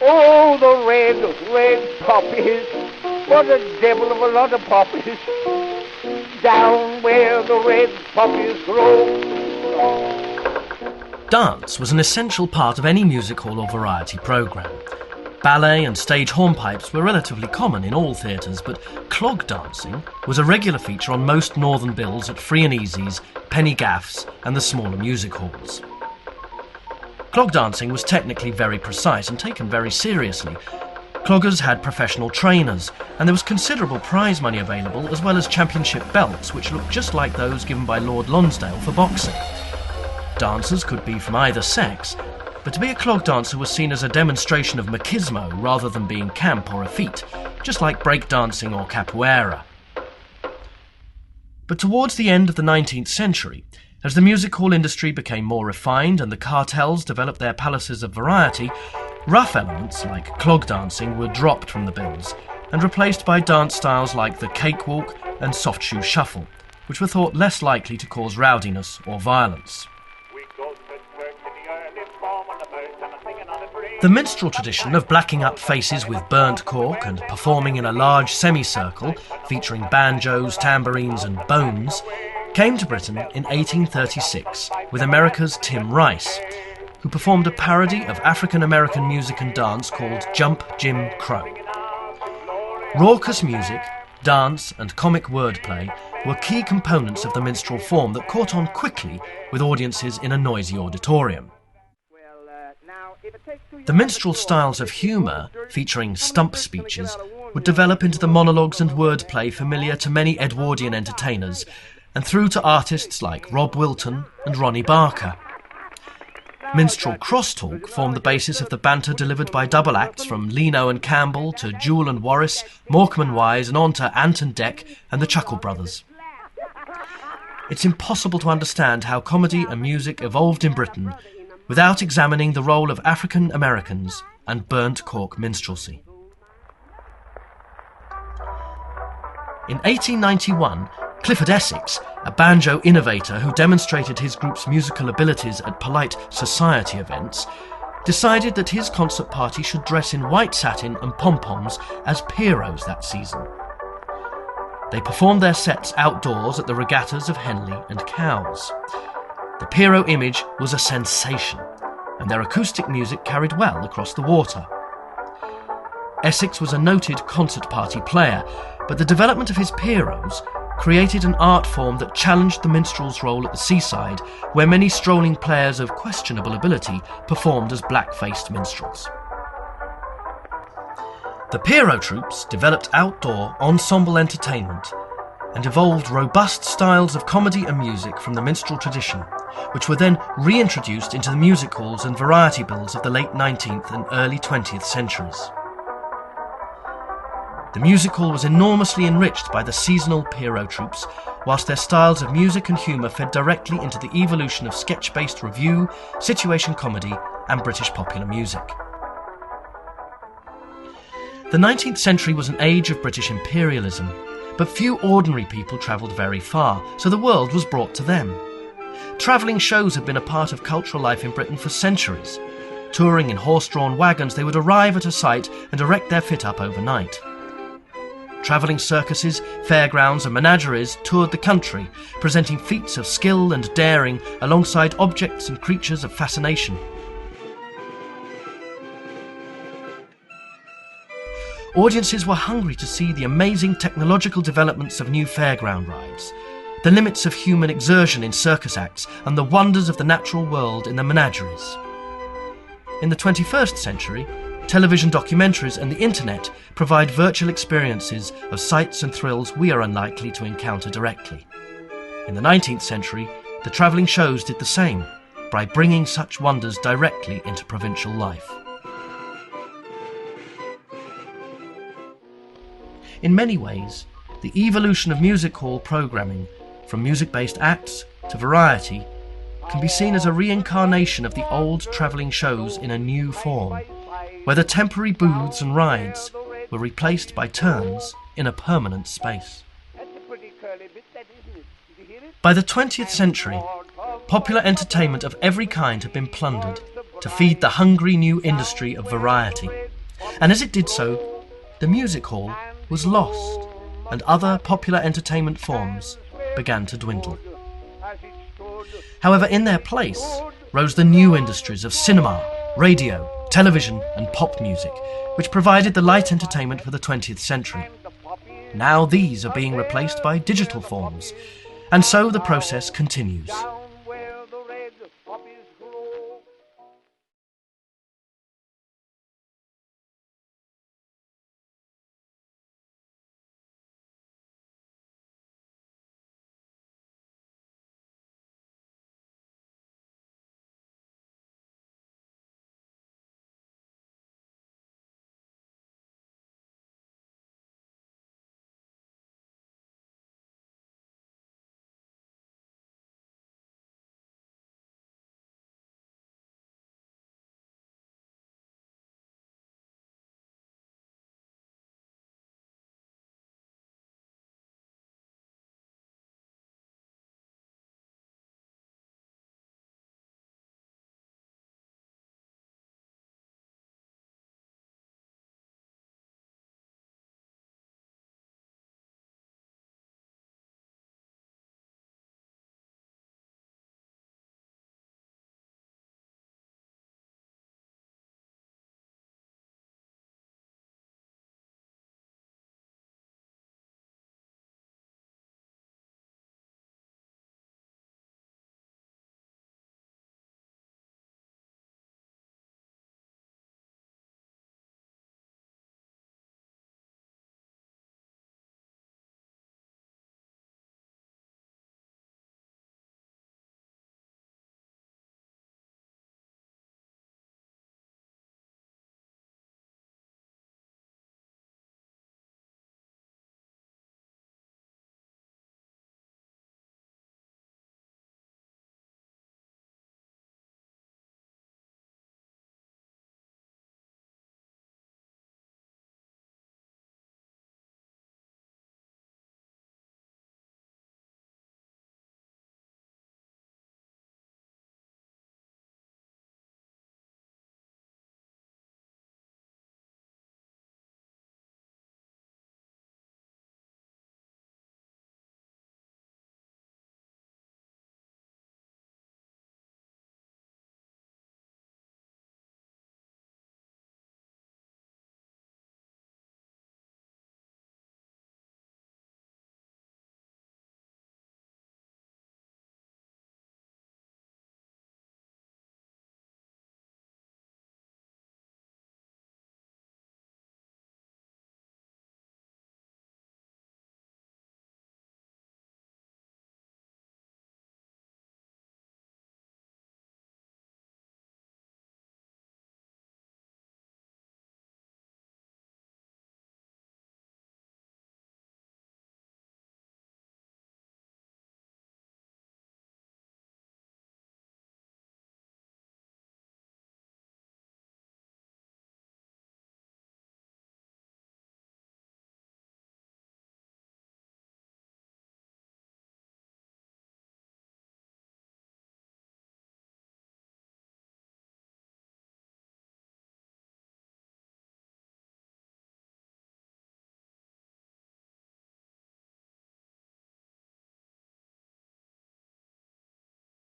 Oh, the red, red poppies. What a devil of a lot of poppies. Down where the red poppies grow. Dance was an essential part of any music hall or variety programme. Ballet and stage hornpipes were relatively common in all theatres, but clog dancing was a regular feature on most northern bills at Free and Easy's, Penny Gaff's and the smaller music halls. Clog dancing was technically very precise and taken very seriously. Cloggers had professional trainers, and there was considerable prize money available, as well as championship belts, which looked just like those given by Lord Lonsdale for boxing. Dancers could be from either sex, but to be a clog dancer was seen as a demonstration of machismo rather than being camp or effete, just like break dancing or capoeira. But towards the end of the 19th century, as the music hall industry became more refined and the cartels developed their palaces of variety, rough elements like clog dancing were dropped from the bills and replaced by dance styles like the cakewalk and soft shoe shuffle, which were thought less likely to cause rowdiness or violence. The minstrel tradition of blacking up faces with burnt cork and performing in a large semicircle featuring banjos, tambourines and bones came to Britain in 1836 with America's Tim Rice, who performed a parody of African-American music and dance called Jump Jim Crow. Raucous music, dance and comic wordplay were key components of the minstrel form that caught on quickly with audiences in a noisy auditorium. The minstrel styles of humour, featuring stump speeches, would develop into the monologues and wordplay familiar to many Edwardian entertainers, and through to artists like Rob Wilton and Ronnie Barker. Minstrel crosstalk formed the basis of the banter delivered by double acts from Leno and Campbell to Jewell and Warris, Morecambe and Wise, and on to Ant and Dec and the Chuckle Brothers. It's impossible to understand how comedy and music evolved in Britain without examining the role of African Americans and burnt cork minstrelsy. In 1891, Clifford Essex, a banjo innovator who demonstrated his group's musical abilities at polite society events, decided that his concert party should dress in white satin and pom-poms as Pierrots that season. They performed their sets outdoors at the regattas of Henley and Cowes. The Pierrot image was a sensation, and their acoustic music carried well across the water. Essex was a noted concert party player, but the development of his Pierrots created an art form that challenged the minstrel's role at the seaside, where many strolling players of questionable ability performed as black-faced minstrels. The Pierrot troupes developed outdoor ensemble entertainment and evolved robust styles of comedy and music from the minstrel tradition, which were then reintroduced into the music halls and variety bills of the late 19th and early 20th centuries. The music hall was enormously enriched by the seasonal Pierrot troupes, whilst their styles of music and humour fed directly into the evolution of sketch-based revue, situation comedy and British popular music. The 19th century was an age of British imperialism, but few ordinary people travelled very far, so the world was brought to them. Travelling shows had been a part of cultural life in Britain for centuries. Touring in horse-drawn wagons, they would arrive at a site and erect their fit-up overnight. Travelling circuses, fairgrounds and menageries toured the country, presenting feats of skill and daring alongside objects and creatures of fascination. Audiences were hungry to see the amazing technological developments of new fairground rides, the limits of human exertion in circus acts, and the wonders of the natural world in the menageries. In the 21st century, television documentaries and the internet provide virtual experiences of sights and thrills we are unlikely to encounter directly. In the 19th century, the travelling shows did the same, by bringing such wonders directly into provincial life. In many ways, the evolution of music hall programming, from music-based acts to variety, can be seen as a reincarnation of the old travelling shows in a new form, where the temporary booths and rides were replaced by turns in a permanent space. By the 20th century, popular entertainment of every kind had been plundered to feed the hungry new industry of variety. And as it did so, the music hall was lost, and other popular entertainment forms began to dwindle. However, in their place rose the new industries of cinema, radio, television and pop music, which provided the light entertainment for the 20th century. Now these are being replaced by digital forms, and so the process continues.